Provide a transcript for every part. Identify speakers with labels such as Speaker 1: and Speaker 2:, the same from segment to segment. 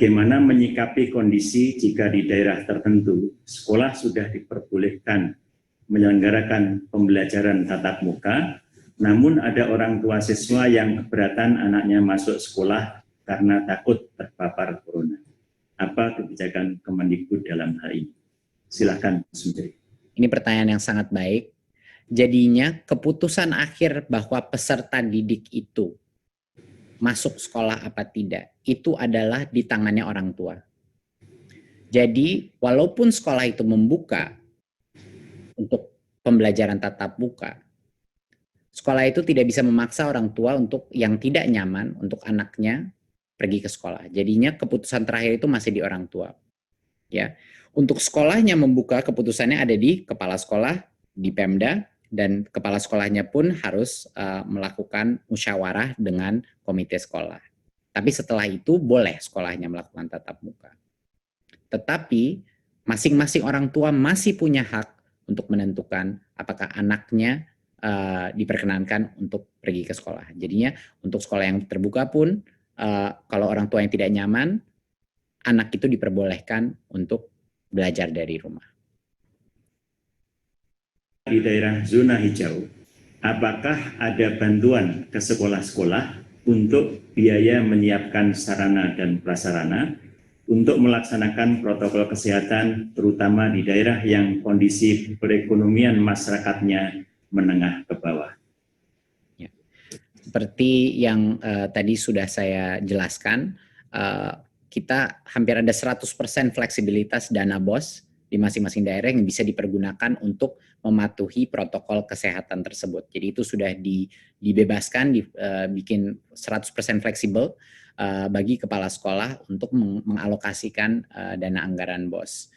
Speaker 1: bagaimana menyikapi kondisi jika di daerah tertentu sekolah sudah diperbolehkan menyelenggarakan pembelajaran tatap muka, namun ada orang tua siswa yang keberatan anaknya masuk sekolah karena takut terpapar corona. Apa kebijakan Kemendikbud dalam hal ini? Silakan, Mas Menteri.
Speaker 2: Ini pertanyaan yang sangat baik. Jadinya keputusan akhir bahwa peserta didik itu masuk sekolah apa tidak, itu adalah di tangannya orang tua. Jadi walaupun sekolah itu membuka untuk pembelajaran tatap muka, sekolah itu tidak bisa memaksa orang tua untuk yang tidak nyaman untuk anaknya pergi ke sekolah. Jadinya keputusan terakhir itu masih di orang tua. Ya, untuk sekolahnya membuka, keputusannya ada di kepala sekolah, di Pemda, dan kepala sekolahnya pun harus melakukan musyawarah dengan komite sekolah. Tapi setelah itu boleh sekolahnya melakukan tatap muka. Tetapi masing-masing orang tua masih punya hak untuk menentukan apakah anaknya diperkenankan untuk pergi ke sekolah. Jadinya untuk sekolah yang terbuka pun kalau orang tua yang tidak nyaman, anak itu diperbolehkan untuk belajar dari rumah.
Speaker 1: Di daerah zona hijau, apakah ada bantuan ke sekolah-sekolah untuk biaya menyiapkan sarana dan prasarana untuk melaksanakan protokol kesehatan, terutama di daerah yang kondisi perekonomian masyarakatnya menengah ke bawah?
Speaker 2: Ya. Seperti yang tadi sudah saya jelaskan, kita hampir ada 100% fleksibilitas dana BOS di masing-masing daerah yang bisa dipergunakan untuk mematuhi protokol kesehatan tersebut. Jadi itu sudah dibebaskan, dibikin 100% fleksibel bagi kepala sekolah untuk mengalokasikan dana anggaran BOS.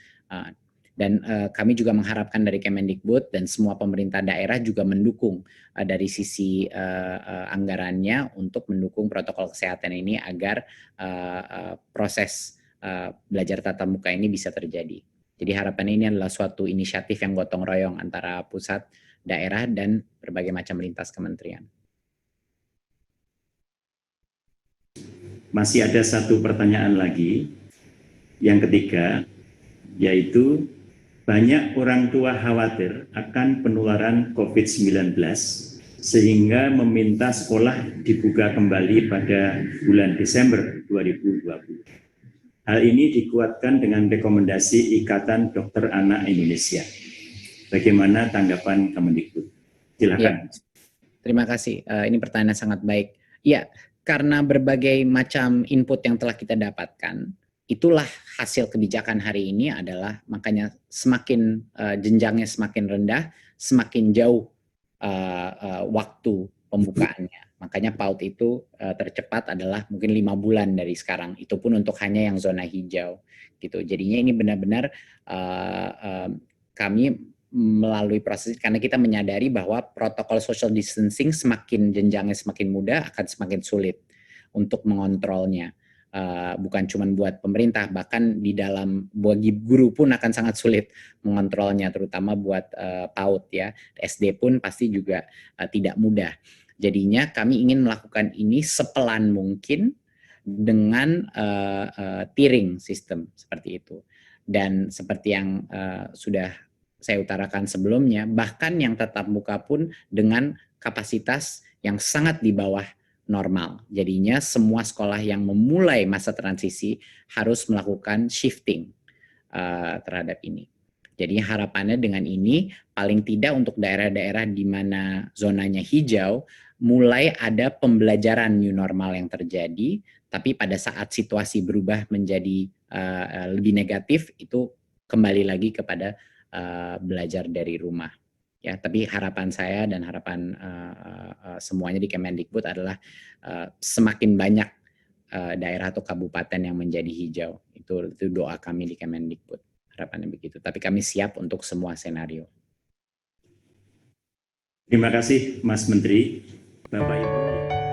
Speaker 2: Dan kami juga mengharapkan dari Kemendikbud dan semua pemerintah daerah juga mendukung dari sisi anggarannya untuk mendukung protokol kesehatan ini agar proses belajar tatap muka ini bisa terjadi. Jadi harapan ini adalah suatu inisiatif yang gotong royong antara pusat, daerah, dan berbagai macam lintas kementerian.
Speaker 1: Masih ada satu pertanyaan lagi, yang ketiga, yaitu banyak orang tua khawatir akan penularan COVID-19 sehingga meminta sekolah dibuka kembali pada bulan Desember 2020. Hal ini dikuatkan dengan rekomendasi Ikatan Dokter Anak Indonesia. Bagaimana tanggapan Kemendikbud? Silakan.
Speaker 2: Ya, terima kasih. Ini pertanyaan sangat baik. Ya, karena berbagai macam input yang telah kita dapatkan, itulah hasil kebijakan hari ini adalah makanya semakin jenjangnya semakin rendah, semakin jauh waktu pembukaannya. Makanya PAUD itu tercepat adalah mungkin 5 bulan dari sekarang. Itu pun untuk hanya yang zona hijau gitu. Jadinya ini benar-benar kami melalui proses karena kita menyadari bahwa protokol social distancing semakin jenjangnya semakin mudah akan semakin sulit untuk mengontrolnya. Bukan cuma buat pemerintah, bahkan di dalam bagi guru pun akan sangat sulit mengontrolnya, terutama buat PAUD ya. SD pun pasti juga tidak mudah. Jadinya kami ingin melakukan ini sepelan mungkin dengan tiering sistem seperti itu. Dan seperti yang sudah saya utarakan sebelumnya, bahkan yang tatap muka pun dengan kapasitas yang sangat di bawah normal. Jadinya semua sekolah yang memulai masa transisi harus melakukan shifting terhadap ini. Jadi harapannya dengan ini paling tidak untuk daerah-daerah di mana zonanya hijau mulai ada pembelajaran new normal yang terjadi, tapi pada saat situasi berubah menjadi lebih negatif itu kembali lagi kepada belajar dari rumah. Ya, tapi harapan saya dan harapan semuanya di Kemendikbud adalah semakin banyak daerah atau kabupaten yang menjadi hijau. Itu doa kami di Kemendikbud. Harapannya begitu. Tapi kami siap untuk semua senario.
Speaker 1: Terima kasih, Mas Menteri. Bapak Ibu.